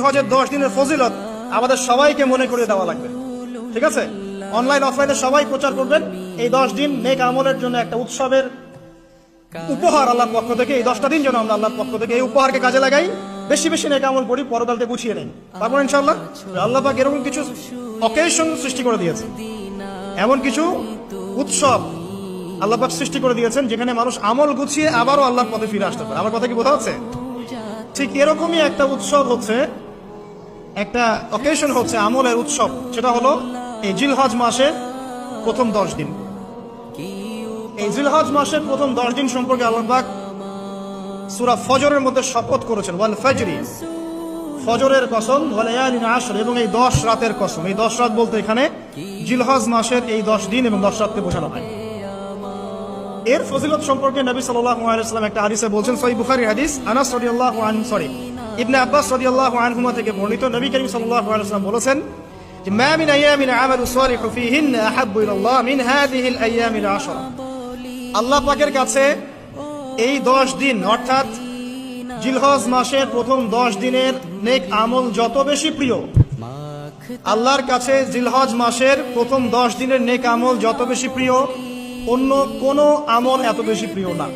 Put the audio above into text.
হজের 10 দিনের ফজিলত আমাদের সবাইকে মনে করে দেওয়া লাগবে। ঠিক আছে, অনলাইন অফলাইনে সবাই প্রচার করবেন। এই 10 দিন নেক আমলের জন্য একটা উৎসবের উপহার আল্লাহর পক্ষ থেকে। এই 10টা দিন যেন আমরা আল্লাহর পক্ষ থেকে এই উপহারকে কাজে লাগাই, বেশি বেশি নেক আমল করি, পরকালকে গুছিয়ে নেই। তারপর ইনশাআল্লাহ আল্লাহ পাক এরকম কিছু অকেশন সৃষ্টি করে দিয়েছে, এমন কিছু উৎসব আল্লাহ পাক সৃষ্টি করে দিয়েছেন যেখানে মানুষ আমল গুছিয়ে আবারও আল্লাহর পথে ফিরে আসতে পারে। আমার কথা কি বোঝা যাচ্ছে? ঠিক এরকমই একটা উৎসব হচ্ছে, একটা অকেশন হচ্ছে আমলের উৎসব, সেটা হলো এই জিলহজ মাসের প্রথম 10 দিন। এই জিলহজ মাসের প্রথম 10 দিন সম্পর্কে আল্লাহ পাক সূরা ফজরের মধ্যে শপথ করেছেন, ওয়াল ফাজরি, ফজরের কসম, ওয়া লায়ালিন আশর, এবং এই 10 রাতের কসম। এই 10 রাত বলতে এখানে জিলহজ মাসের এই 10 দিন এবং 10 রাতকে বোঝানো হয়। এর ফজিলত সম্পর্কে নবী সাল্লাল্লাহু আলাইহি ওয়াসাল্লাম একটা হাদিসে বলছেন, সহিহ বুখারী হাদিস, আনাস রাদিয়াল্লাহু আনহু ইবনে আব্বাস রাদিয়াল্লাহু আনহুমা থেকে বর্ণিত, নবী করিম সাল্লাল্লাহু আলাইহি ওয়াসাল্লাম বলেছেন যে মা মিন আইয়ামিন আমালু সালিহু ফীহিন্না আহাব্বু ইলাল্লাহ মিন হাযিহিল আইয়ামিল আশরা। আল্লাহ পাকের কাছে এই 10 দিন অর্থাৎ জিলহজ মাসের প্রথম 10 দিনের নেক আমল যত বেশি প্রিয়, আল্লাহর কাছে জিলহজ মাসের প্রথম 10 দিনের নেক আমল যত বেশি প্রিয়, অন্য কোনো আমল এত বেশি প্রিয় না।